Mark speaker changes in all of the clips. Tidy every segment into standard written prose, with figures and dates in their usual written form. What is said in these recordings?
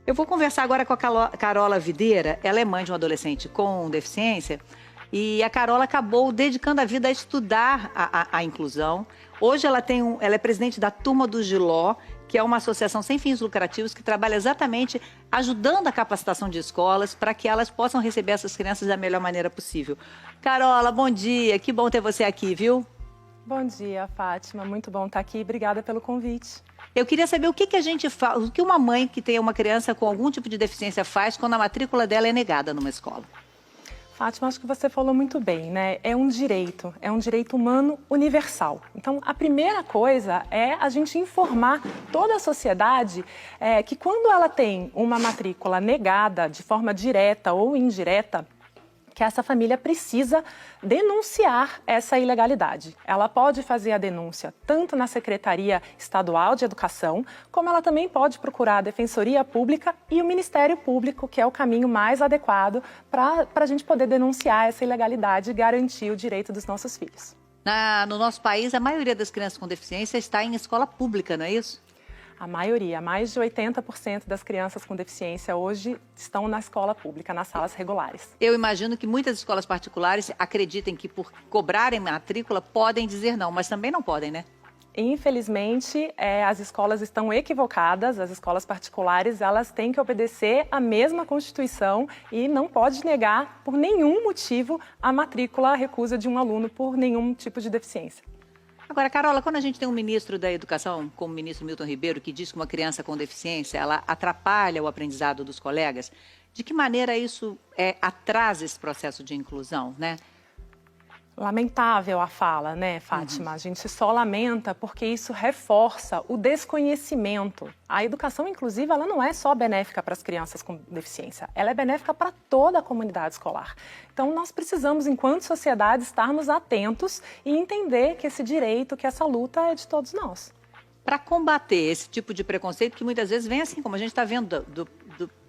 Speaker 1: Eu vou conversar agora com a Carola Videira. Ela é mãe de um adolescente com deficiência e a Carola acabou dedicando a vida a estudar a inclusão. Hoje ela é presidente da Turma do Giló, que é uma associação sem fins lucrativos que trabalha exatamente ajudando a capacitação de escolas para que elas possam receber essas crianças da melhor maneira possível. Carola, bom dia. Que bom ter você aqui, viu?
Speaker 2: Bom dia, Fátima. Muito bom estar aqui. Obrigada pelo convite.
Speaker 1: Eu queria saber o que a gente faz, o que uma mãe que tem uma criança com algum tipo de deficiência faz quando a matrícula dela é negada numa escola.
Speaker 2: Fátima, acho que você falou muito bem, né? É um direito humano universal. Então, a primeira coisa é a gente informar toda a sociedade que quando ela tem uma matrícula negada de forma direta ou indireta, que essa família precisa denunciar essa ilegalidade. Ela pode fazer a denúncia tanto na Secretaria Estadual de Educação, como ela também pode procurar a Defensoria Pública e o Ministério Público, que é o caminho mais adequado para a gente poder denunciar essa ilegalidade e garantir o direito dos nossos filhos.
Speaker 1: No nosso país, a maioria das crianças com deficiência está em escola pública, não é isso?
Speaker 2: A maioria, mais de 80% das crianças com deficiência hoje estão na escola pública, nas salas regulares.
Speaker 1: Eu imagino que muitas escolas particulares acreditem que por cobrarem matrícula podem dizer não, mas também não podem, né?
Speaker 2: Infelizmente, as escolas estão equivocadas, as escolas particulares, elas têm que obedecer à mesma Constituição e não pode negar por nenhum motivo a matrícula, a recusa de um aluno por nenhum tipo de deficiência.
Speaker 1: Agora, Carola, quando a gente tem um ministro da Educação, como o ministro Milton Ribeiro, que diz que uma criança com deficiência, ela atrapalha o aprendizado dos colegas, de que maneira isso atrasa esse processo de inclusão, né?
Speaker 2: Lamentável a fala, né, Fátima? A gente só lamenta porque isso reforça o desconhecimento. A educação inclusiva, ela não é só benéfica para as crianças com deficiência, ela é benéfica para toda a comunidade escolar. Então, nós precisamos, enquanto sociedade, estarmos atentos e entender que esse direito, que essa luta é de todos nós.
Speaker 1: Para combater esse tipo de preconceito, que muitas vezes vem assim, como a gente está vendo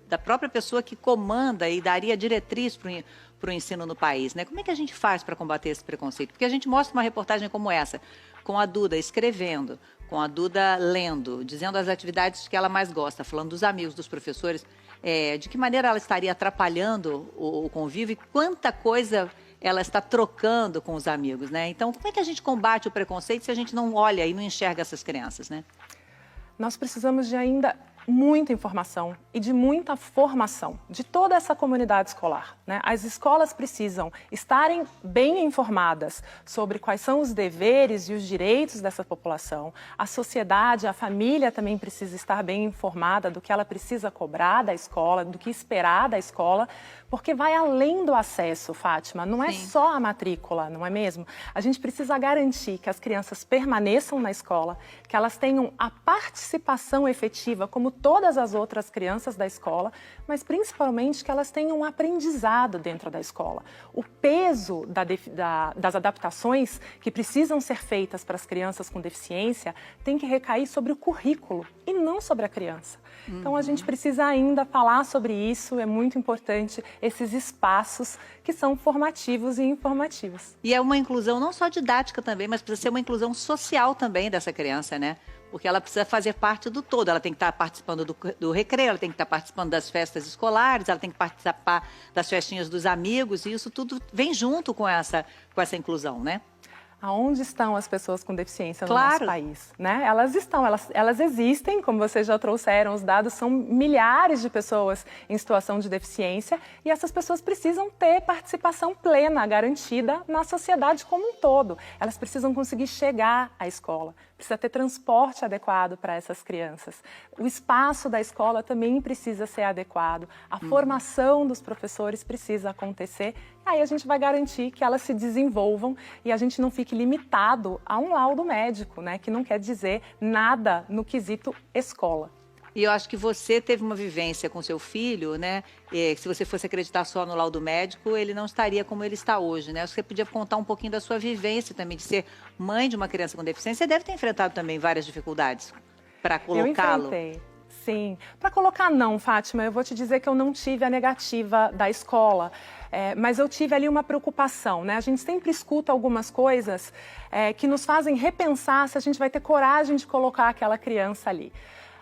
Speaker 1: da própria pessoa que comanda e daria diretriz para o ensino no país, né? Como é que a gente faz para combater esse preconceito? Porque a gente mostra uma reportagem como essa, com a Duda escrevendo, com a Duda lendo, dizendo as atividades que ela mais gosta, falando dos amigos, dos professores, de que maneira ela estaria atrapalhando o convívio e quanta coisa ela está trocando com os amigos, né? Então, como é que a gente combate o preconceito se a gente não olha e não enxerga essas crianças, né?
Speaker 2: Nós precisamos de ainda muita informação e de muita formação de toda essa comunidade escolar, né? As escolas precisam estarem bem informadas sobre quais são os deveres e os direitos dessa população. A sociedade, a família também precisa estar bem informada do que ela precisa cobrar da escola, do que esperar da escola, porque vai além do acesso, Fátima. Não é só a matrícula, não é mesmo? A gente precisa garantir que as crianças permaneçam na escola, que elas tenham a participação efetiva, como todas as outras crianças da escola, mas principalmente que elas tenham um aprendizado dentro da escola. O peso das adaptações que precisam ser feitas para as crianças com deficiência tem que recair sobre o currículo e não sobre a criança. Então, a gente precisa ainda falar sobre isso, é muito importante esses espaços que são formativos e informativos.
Speaker 1: E é uma inclusão não só didática também, mas precisa ser uma inclusão social também dessa criança, né? Porque ela precisa fazer parte do todo, ela tem que estar participando do recreio, ela tem que estar participando das festas escolares, ela tem que participar das festinhas dos amigos, e isso tudo vem junto com essa inclusão, né?
Speaker 2: Aonde estão as pessoas com deficiência no nosso país, né? Elas estão, elas existem, como vocês já trouxeram, os dados são milhares de pessoas em situação de deficiência e essas pessoas precisam ter participação plena, garantida na sociedade como um todo. Elas precisam conseguir chegar à escola, precisa ter transporte adequado para essas crianças. O espaço da escola também precisa ser adequado, a formação dos professores precisa acontecer. Aí a gente vai garantir que elas se desenvolvam e a gente não fique limitado a um laudo médico, né? Que não quer dizer nada no quesito escola.
Speaker 1: E eu acho que você teve uma vivência com seu filho, né? Se você fosse acreditar só no laudo médico, ele não estaria como ele está hoje, né? Acho que você podia contar um pouquinho da sua vivência também, de ser mãe de uma criança com deficiência. Você deve ter enfrentado também várias dificuldades para colocá-lo.
Speaker 2: Eu enfrentei. Sim. Para colocar não, Fátima, eu vou te dizer que eu não tive a negativa da escola, mas eu tive ali uma preocupação, né? A gente sempre escuta algumas coisas que nos fazem repensar se a gente vai ter coragem de colocar aquela criança ali.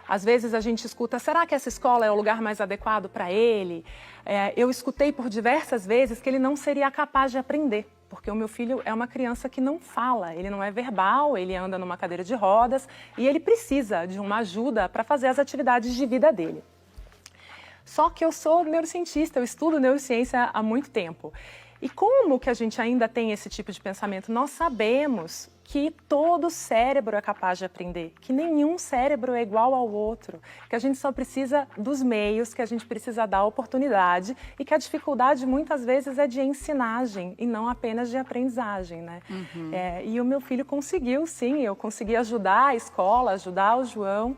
Speaker 2: Às vezes a gente escuta, será que essa escola é o lugar mais adequado para ele? Eu escutei por diversas vezes que ele não seria capaz de aprender, porque o meu filho é uma criança que não fala, ele não é verbal, ele anda numa cadeira de rodas e ele precisa de uma ajuda para fazer as atividades de vida dele. Só que eu sou neurocientista, eu estudo neurociência há muito tempo. E como que a gente ainda tem esse tipo de pensamento? Nós sabemos que todo cérebro é capaz de aprender, que nenhum cérebro é igual ao outro, que a gente só precisa dos meios, que a gente precisa dar oportunidade e que a dificuldade muitas vezes é de ensinagem e não apenas de aprendizagem, né? E o meu filho conseguiu, sim, eu consegui ajudar a escola, ajudar o João.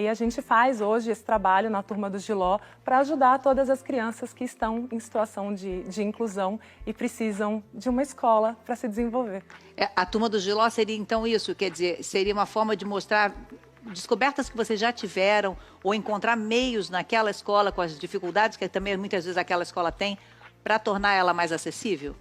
Speaker 2: E a gente faz hoje esse trabalho na Turma do Giló para ajudar todas as crianças que estão em situação de inclusão e precisam de uma escola para se desenvolver.
Speaker 1: A Turma do Giló seria então isso, quer dizer, seria uma forma de mostrar descobertas que vocês já tiveram ou encontrar meios naquela escola com as dificuldades que também muitas vezes aquela escola tem para tornar ela mais acessível?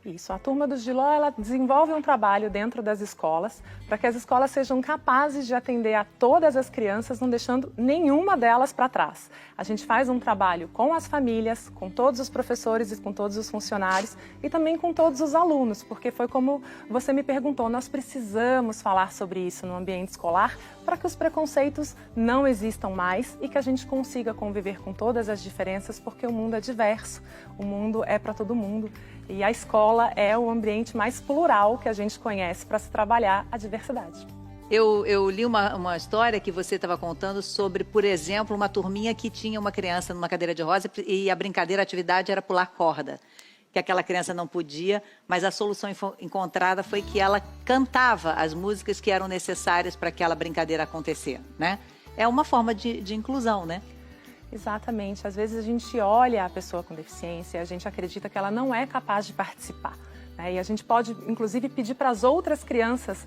Speaker 2: Isso, a Turma do Giló, ela desenvolve um trabalho dentro das escolas para que as escolas sejam capazes de atender a todas as crianças, não deixando nenhuma delas para trás. A gente faz um trabalho com as famílias, com todos os professores e com todos os funcionários e também com todos os alunos, porque foi como você me perguntou, nós precisamos falar sobre isso no ambiente escolar para que os preconceitos não existam mais e que a gente consiga conviver com todas as diferenças, porque o mundo é diverso, o mundo é para todo mundo. E a escola é o ambiente mais plural que a gente conhece para se trabalhar a diversidade.
Speaker 1: Eu li uma história que você estava contando sobre, por exemplo, uma turminha que tinha uma criança numa cadeira de rosa e a brincadeira, a atividade era pular corda, que aquela criança não podia, mas a solução encontrada foi que ela cantava as músicas que eram necessárias para aquela brincadeira acontecer, né? É uma forma de inclusão, né?
Speaker 2: Exatamente. Às vezes a gente olha a pessoa com deficiência e a gente acredita que ela não é capaz de participar. E a gente pode, inclusive, pedir para as outras crianças,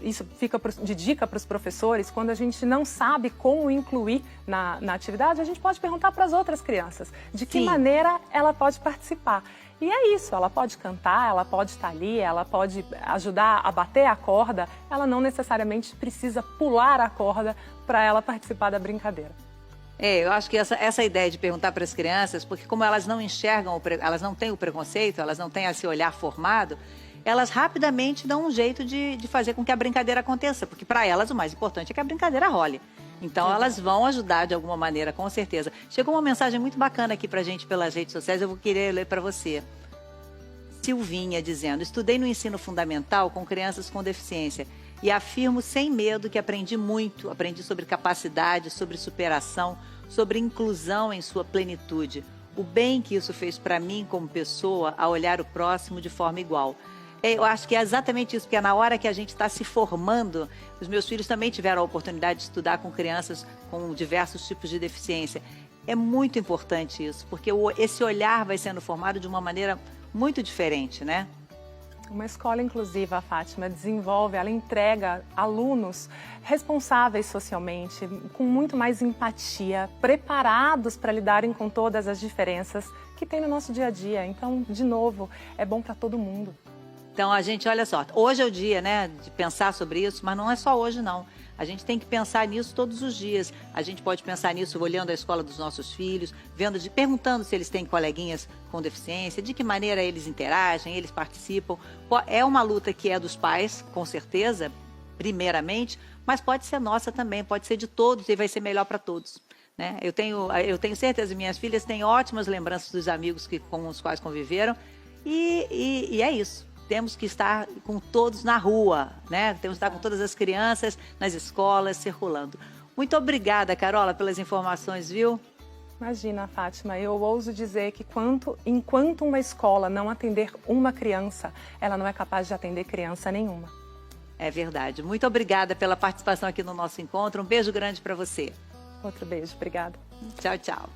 Speaker 2: isso fica de dica para os professores, quando a gente não sabe como incluir na atividade, a gente pode perguntar para as outras crianças de que maneira ela pode participar. E é isso, ela pode cantar, ela pode estar ali, ela pode ajudar a bater a corda, ela não necessariamente precisa pular a corda para ela participar da brincadeira.
Speaker 1: Eu acho que essa ideia de perguntar para as crianças, porque como elas não enxergam, elas não têm o preconceito, elas não têm esse olhar formado, elas rapidamente dão um jeito de fazer com que a brincadeira aconteça, porque para elas o mais importante é que a brincadeira role. Então elas vão ajudar de alguma maneira, com certeza. Chegou uma mensagem muito bacana aqui para a gente pelas redes sociais, eu vou querer ler para você. Silvinha dizendo, estudei no ensino fundamental com crianças com deficiência e afirmo sem medo que aprendi muito, aprendi sobre capacidade, sobre superação, sobre inclusão em sua plenitude. O bem que isso fez para mim como pessoa a olhar o próximo de forma igual. Eu acho que é exatamente isso, porque é na hora que a gente está se formando, os meus filhos também tiveram a oportunidade de estudar com crianças com diversos tipos de deficiência. É muito importante isso, porque esse olhar vai sendo formado de uma maneira muito diferente, né?
Speaker 2: Uma escola inclusiva, a Fátima, desenvolve, ela entrega alunos responsáveis socialmente, com muito mais empatia, preparados para lidarem com todas as diferenças que tem no nosso dia a dia. Então, de novo, é bom para todo mundo.
Speaker 1: Então, a gente, olha só, hoje é o dia, né, de pensar sobre isso, mas não é só hoje, não. A gente tem que pensar nisso todos os dias. A gente pode pensar nisso olhando a escola dos nossos filhos, perguntando se eles têm coleguinhas com deficiência, de que maneira eles interagem, eles participam. É uma luta que é dos pais, com certeza, primeiramente, mas pode ser nossa também, pode ser de todos e vai ser melhor para todos. Né? Eu tenho certeza, minhas filhas têm ótimas lembranças dos amigos com os quais conviveram e é isso. Temos que estar com todos na rua, né? Temos que estar com todas as crianças nas escolas, circulando. Muito obrigada, Carola, pelas informações, viu?
Speaker 2: Imagina, Fátima, eu ouso dizer que enquanto uma escola não atender uma criança, ela não é capaz de atender criança nenhuma.
Speaker 1: É verdade. Muito obrigada pela participação aqui no nosso encontro. Um beijo grande para você.
Speaker 2: Outro beijo, obrigada.
Speaker 1: Tchau, tchau.